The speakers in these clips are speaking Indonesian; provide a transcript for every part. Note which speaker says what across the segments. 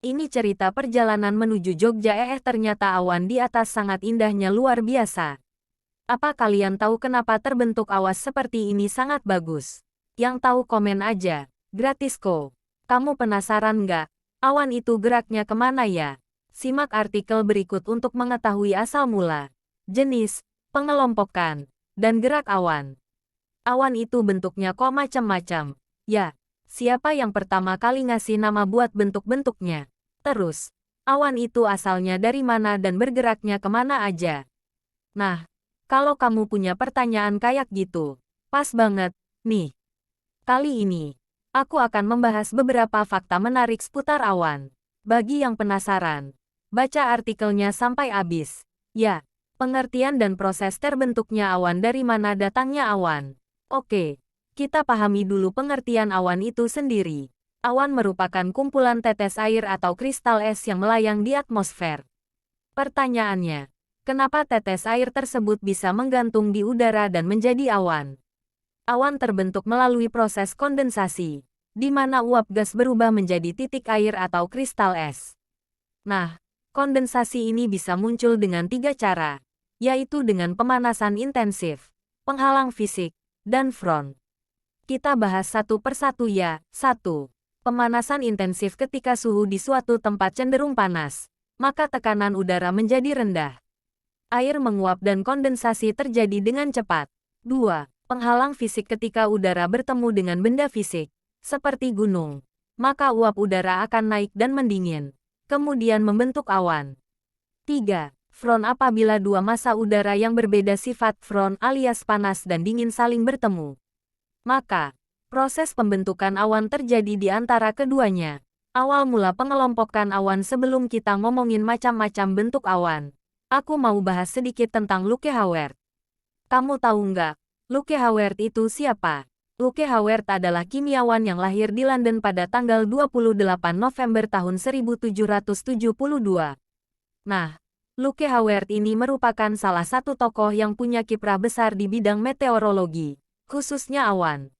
Speaker 1: Ini cerita perjalanan menuju Jogja. Ternyata awan di atas sangat indahnya, luar biasa. Apa kalian tahu kenapa terbentuk awas seperti ini? Sangat bagus. Yang tahu komen aja. Gratis kok. Kamu penasaran nggak? Awan itu geraknya kemana ya? Simak artikel berikut untuk mengetahui asal mula, jenis, pengelompokan, dan gerak awan. Awan itu bentuknya kok macam-macam. Ya, siapa yang pertama kali ngasih nama buat bentuk-bentuknya? Terus, awan itu asalnya dari mana dan bergeraknya kemana aja? Nah, kalau kamu punya pertanyaan kayak gitu, pas banget, nih. Kali ini, aku akan membahas beberapa fakta menarik seputar awan. Bagi yang penasaran, baca artikelnya sampai habis. Ya, pengertian dan proses terbentuknya awan. Dari mana datangnya awan? Oke, kita pahami dulu pengertian awan itu sendiri. Awan merupakan kumpulan tetes air atau kristal es yang melayang di atmosfer. Pertanyaannya, kenapa tetes air tersebut bisa menggantung di udara dan menjadi awan? Awan terbentuk melalui proses kondensasi, di mana uap gas berubah menjadi titik air atau kristal es. Nah, kondensasi ini bisa muncul dengan 3 cara, yaitu dengan pemanasan intensif, penghalang fisik, dan front. Kita bahas satu persatu ya. 1. Pemanasan intensif. Ketika suhu di suatu tempat cenderung panas, maka tekanan udara menjadi rendah. Air menguap dan kondensasi terjadi dengan cepat. 2. Penghalang fisik. Ketika udara bertemu dengan benda fisik, seperti gunung, maka uap udara akan naik dan mendingin, kemudian membentuk awan. 3. Front. Apabila dua massa udara yang berbeda sifat front alias panas dan dingin saling bertemu, maka proses pembentukan awan terjadi di antara keduanya. Awal mula pengelompokan awan. Sebelum kita ngomongin macam-macam bentuk awan, aku mau bahas sedikit tentang Luke Hauert. Kamu tahu nggak, Luke Hauert itu siapa? Luke Hauert adalah kimiawan yang lahir di London pada tanggal 28 November tahun 1772. Nah, Luke Hauert ini merupakan salah satu tokoh yang punya kiprah besar di bidang meteorologi, khususnya awan.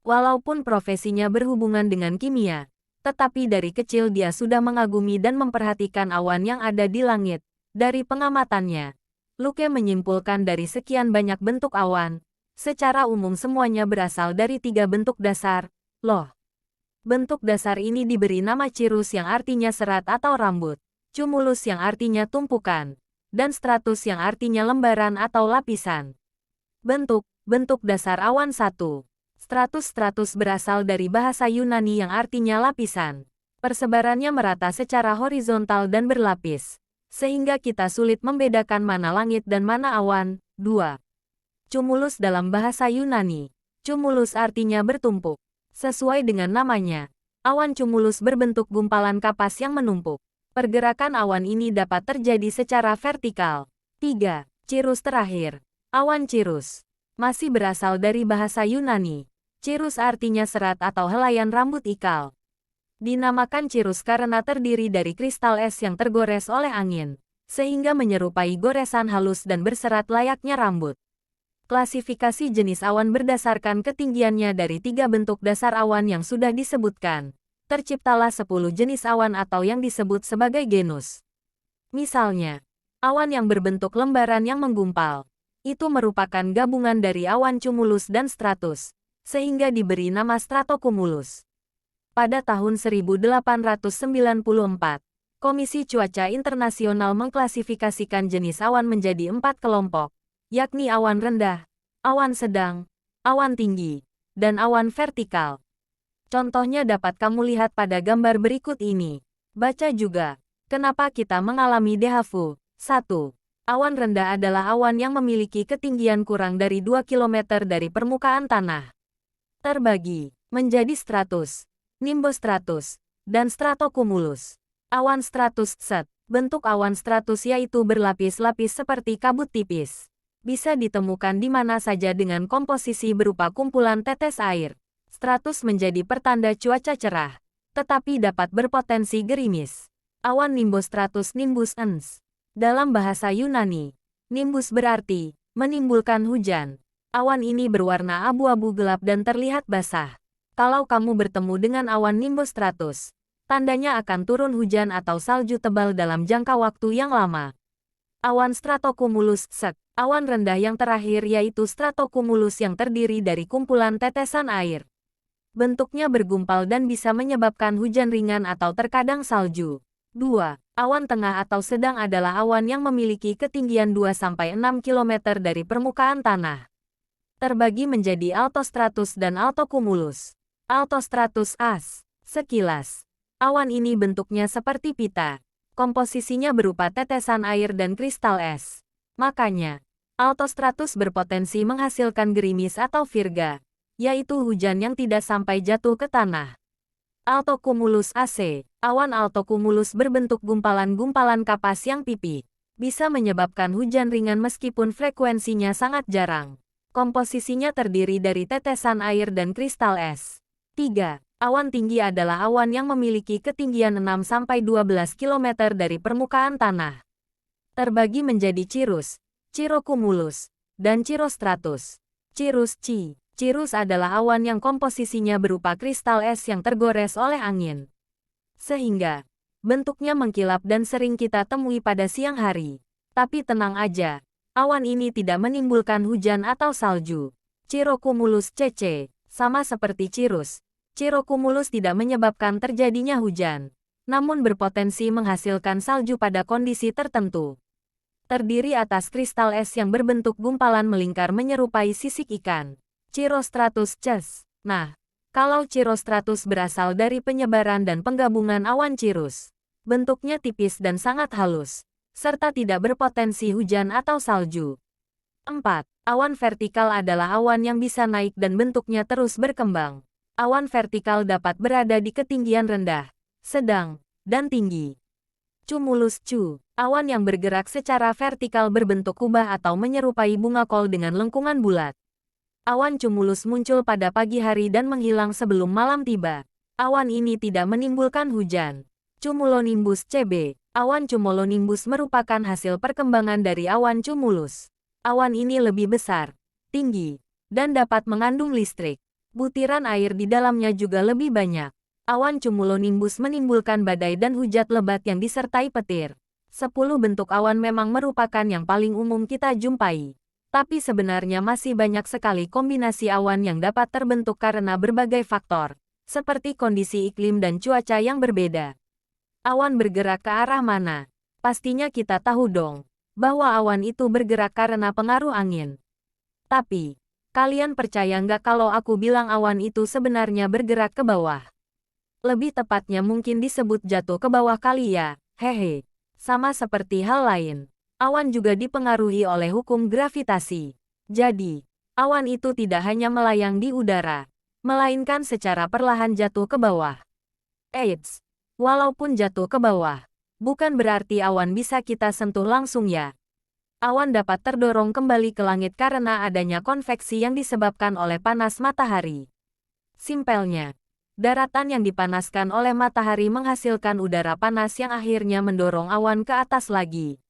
Speaker 1: Walaupun profesinya berhubungan dengan kimia, tetapi dari kecil dia sudah mengagumi dan memperhatikan awan yang ada di langit. Dari pengamatannya, Luke menyimpulkan dari sekian banyak bentuk awan, secara umum semuanya berasal dari 3 bentuk dasar. Loh, bentuk dasar ini diberi nama cirrus yang artinya serat atau rambut, cumulus yang artinya tumpukan, dan stratus yang artinya lembaran atau lapisan. Bentuk dasar awan 1. Stratus berasal dari bahasa Yunani yang artinya lapisan. Persebarannya merata secara horizontal dan berlapis, sehingga kita sulit membedakan mana langit dan mana awan. 2. Cumulus. Dalam bahasa Yunani, cumulus artinya bertumpuk. Sesuai dengan namanya, awan cumulus berbentuk gumpalan kapas yang menumpuk. Pergerakan awan ini dapat terjadi secara vertikal. 3. Cirrus. Terakhir, awan cirrus masih berasal dari bahasa Yunani. Cirrus artinya serat atau helaian rambut ikal. Dinamakan cirrus karena terdiri dari kristal es yang tergores oleh angin, sehingga menyerupai goresan halus dan berserat layaknya rambut. Klasifikasi jenis awan berdasarkan ketinggiannya. Dari 3 bentuk dasar awan yang sudah disebutkan, terciptalah 10 jenis awan atau yang disebut sebagai genus. Misalnya, awan yang berbentuk lembaran yang menggumpal, itu merupakan gabungan dari awan cumulus dan stratus, sehingga diberi nama stratocumulus. Pada tahun 1894, Komisi Cuaca Internasional mengklasifikasikan jenis awan menjadi 4 kelompok, yakni awan rendah, awan sedang, awan tinggi, dan awan vertikal. Contohnya dapat kamu lihat pada gambar berikut ini. Baca juga, kenapa kita mengalami dehavu. 1. Awan rendah adalah awan yang memiliki ketinggian kurang dari 2 km dari permukaan tanah. Terbagi menjadi stratus, nimbostratus, dan stratocumulus. Awan stratus set. Bentuk awan stratus yaitu berlapis-lapis seperti kabut tipis. Bisa ditemukan di mana saja dengan komposisi berupa kumpulan tetes air. Stratus menjadi pertanda cuaca cerah, tetapi dapat berpotensi gerimis. Awan nimbostratus. Nimbus ens. Dalam bahasa Yunani, nimbus berarti menimbulkan hujan. Awan ini berwarna abu-abu gelap dan terlihat basah. Kalau kamu bertemu dengan awan nimbostratus, Tandanya akan turun hujan atau salju tebal dalam jangka waktu yang lama. Awan stratocumulus SEC. Awan rendah yang terakhir yaitu stratocumulus yang terdiri dari kumpulan tetesan air. Bentuknya bergumpal dan bisa menyebabkan hujan ringan atau terkadang salju. 2. Awan tengah atau sedang adalah awan yang memiliki ketinggian 2-6 km dari permukaan tanah. Terbagi menjadi altostratus dan altocumulus. Altostratus AS. Sekilas, awan ini bentuknya seperti pita. Komposisinya berupa tetesan air dan kristal es. Makanya, altostratus berpotensi menghasilkan gerimis atau virga, yaitu hujan yang tidak sampai jatuh ke tanah. Altocumulus AC. Awan altocumulus berbentuk gumpalan-gumpalan kapas yang pipi. Bisa menyebabkan hujan ringan meskipun frekuensinya sangat jarang. Komposisinya terdiri dari tetesan air dan kristal es. 3. Awan tinggi adalah awan yang memiliki ketinggian 6-12 km dari permukaan tanah. Terbagi menjadi cirrus, cirrocumulus, dan cirrostratus. Cirrus C. Cirrus adalah awan yang komposisinya berupa kristal es yang tergores oleh angin. Sehingga, bentuknya mengkilap dan sering kita temui pada siang hari. Tapi tenang aja, awan ini tidak menimbulkan hujan atau salju. Cirrocumulus CC. Sama seperti cirrus, cirrocumulus tidak menyebabkan terjadinya hujan, namun berpotensi menghasilkan salju pada kondisi tertentu. Terdiri atas kristal es yang berbentuk gumpalan melingkar menyerupai sisik ikan. Cirrostratus CES. Nah, kalau cirrostratus berasal dari penyebaran dan penggabungan awan cirrus, bentuknya tipis dan sangat halus, serta tidak berpotensi hujan atau salju. 4. Awan vertikal adalah awan yang bisa naik dan bentuknya terus berkembang. Awan vertikal dapat berada di ketinggian rendah, sedang, dan tinggi. Cumulus CU. Awan yang bergerak secara vertikal berbentuk kubah atau menyerupai bunga kol dengan lengkungan bulat. Awan cumulus muncul pada pagi hari dan menghilang sebelum malam tiba. Awan ini tidak menimbulkan hujan. Cumulonimbus CB. Awan cumulonimbus merupakan hasil perkembangan dari awan cumulus. Awan ini lebih besar, tinggi, dan dapat mengandung listrik. Butiran air di dalamnya juga lebih banyak. Awan cumulonimbus menimbulkan badai dan hujan lebat yang disertai petir. 10 bentuk awan memang merupakan yang paling umum kita jumpai. Tapi sebenarnya masih banyak sekali kombinasi awan yang dapat terbentuk karena berbagai faktor, seperti kondisi iklim dan cuaca yang berbeda. Awan bergerak ke arah mana? Pastinya kita tahu dong, bahwa awan itu bergerak karena pengaruh angin. Tapi, kalian percaya nggak kalau aku bilang awan itu sebenarnya bergerak ke bawah? Lebih tepatnya mungkin disebut jatuh ke bawah kali ya, hehe. Sama seperti hal lain. Awan juga dipengaruhi oleh hukum gravitasi. Jadi, awan itu tidak hanya melayang di udara, melainkan secara perlahan jatuh ke bawah. Eits, walaupun jatuh ke bawah, bukan berarti awan bisa kita sentuh langsung ya. Awan dapat terdorong kembali ke langit karena adanya konveksi yang disebabkan oleh panas matahari. Simpelnya, daratan yang dipanaskan oleh matahari menghasilkan udara panas yang akhirnya mendorong awan ke atas lagi.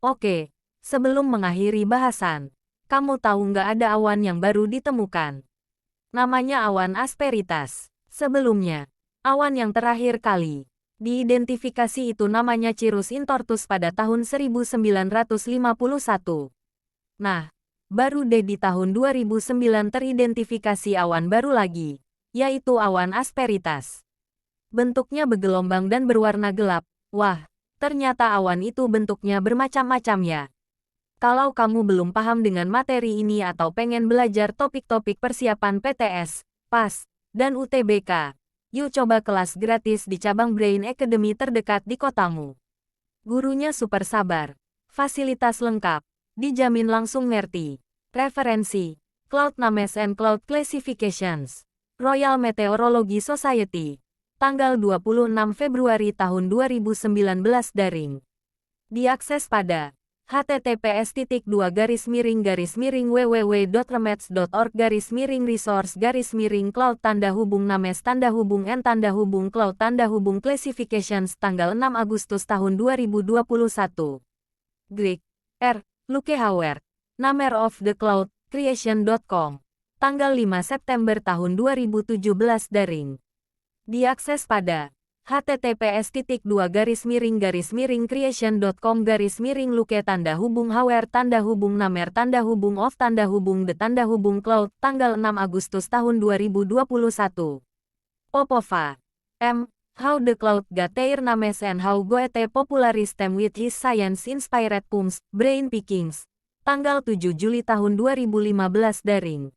Speaker 1: Oke. Sebelum mengakhiri bahasan, kamu tahu nggak ada awan yang baru ditemukan? Namanya awan asperitas. Sebelumnya, awan yang terakhir kali diidentifikasi itu namanya Cirrus Intortus pada tahun 1951. Nah, baru deh di tahun 2009 teridentifikasi awan baru lagi, yaitu awan asperitas. Bentuknya bergelombang dan berwarna gelap. Wah, ternyata awan itu bentuknya bermacam-macam ya. Kalau kamu belum paham dengan materi ini atau pengen belajar topik-topik persiapan PTS, PAS, dan UTBK, yuk coba kelas gratis di cabang Brain Academy terdekat di kotamu. Gurunya super sabar, fasilitas lengkap, dijamin langsung ngerti. Referensi, Cloud Names and Cloud Classifications, Royal Meteorology Society. Tanggal 26 Februari tahun 2019 daring. Diakses pada https://www.remeds.org/resource-names-cloud-cloud-classifications tanggal 6 Agustus tahun 2021. Greg R. Lukehauer, Namer of the Cloud, Creation.com. Tanggal 5 September tahun 2017 daring. Diakses pada https://creation.com/creation-namer-hubung-of-the-cloud tanggal 6 Agustus tahun 2021. Popova. M. How the cloud got their names and how Goethe popularized them with his science-inspired poems, Brain Pickings. Tanggal 7 Juli tahun 2015 daring.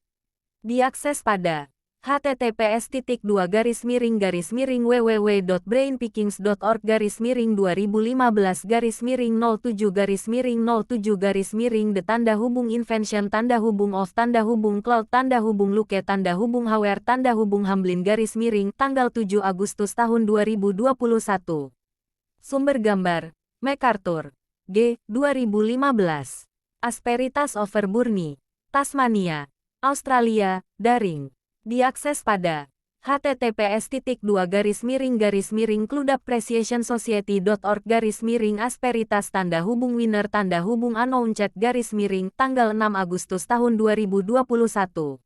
Speaker 1: Diakses pada https://brainpickings.org-miring-www.brainpickings.org-070-020-invention-hubung-of-invention-hubung-cloud-invention tanggal 7 Agustus tahun 2021. Sumber gambar MacArthur. G. 2015. Asperitas over Burnie, Tasmania, Australia, daring. Diakses pada https://clubappreciationsociety.org-asperitas-winner-announced-, tanggal 6 Agustus tahun 2021.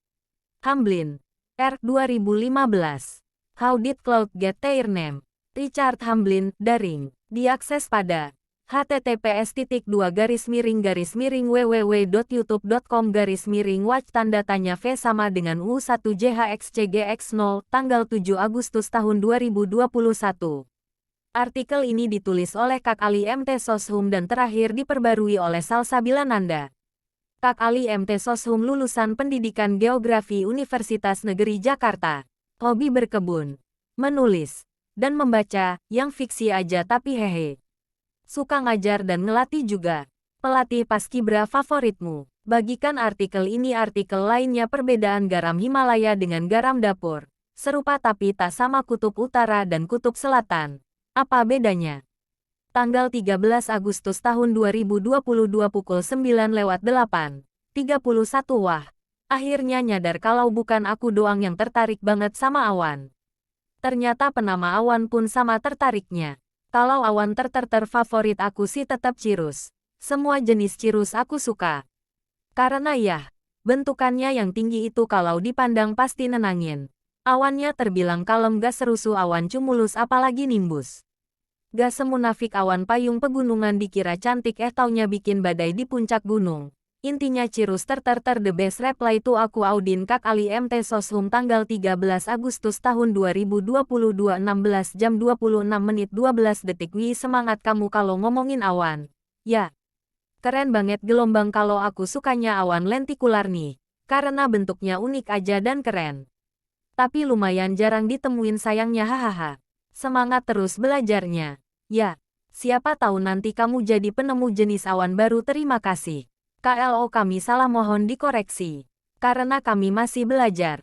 Speaker 1: Hamblin. R. 2015. How did cloud get their name? Richard Hamblin, daring. Diakses pada https://www.youtube.com/watch-v sama dengan U1JHXCGX0 tanggal 7 Agustus tahun 2021. Artikel ini ditulis oleh Kak Ali MT Soshum dan terakhir diperbarui oleh Salsabila Nanda. Kak Ali MT Soshum lulusan Pendidikan Geografi Universitas Negeri Jakarta. Hobi berkebun, menulis, dan membaca, yang fiksi aja tapi hehe. Suka ngajar dan ngelatih juga. Pelatih paskibra favoritmu. Bagikan artikel ini artikel lainnya perbedaan garam Himalaya dengan garam dapur. Serupa tapi tak sama kutub utara dan kutub selatan. Apa bedanya? Tanggal 13 Agustus tahun 2022 pukul 9:08:31. Wah. Akhirnya nyadar kalau bukan aku doang yang tertarik banget sama awan. Ternyata penama awan pun sama tertariknya. Kalau awan favorit aku sih tetap cirrus. Semua jenis cirrus aku suka. Karena ya, bentukannya yang tinggi itu kalau dipandang pasti nenangin. Awannya terbilang kalem gak serusuh awan cumulus apalagi nimbus. Gak semunafik awan payung pegunungan dikira cantik taunya bikin badai di puncak gunung. Intinya cirrus the best. Reply to aku Audin Kak Ali MT Soshum tanggal 13 Agustus tahun 2022 16 jam 26 menit 12 detik. Wih semangat kamu kalau ngomongin awan. Ya. Keren banget gelombang kalau aku sukanya awan lentikular nih. Karena bentuknya unik aja dan keren. Tapi lumayan jarang ditemuin sayangnya hahaha. Semangat terus belajarnya. Ya. Siapa tahu nanti kamu jadi penemu jenis awan baru. Terima kasih. KLO kami salah mohon dikoreksi. Karena kami masih belajar.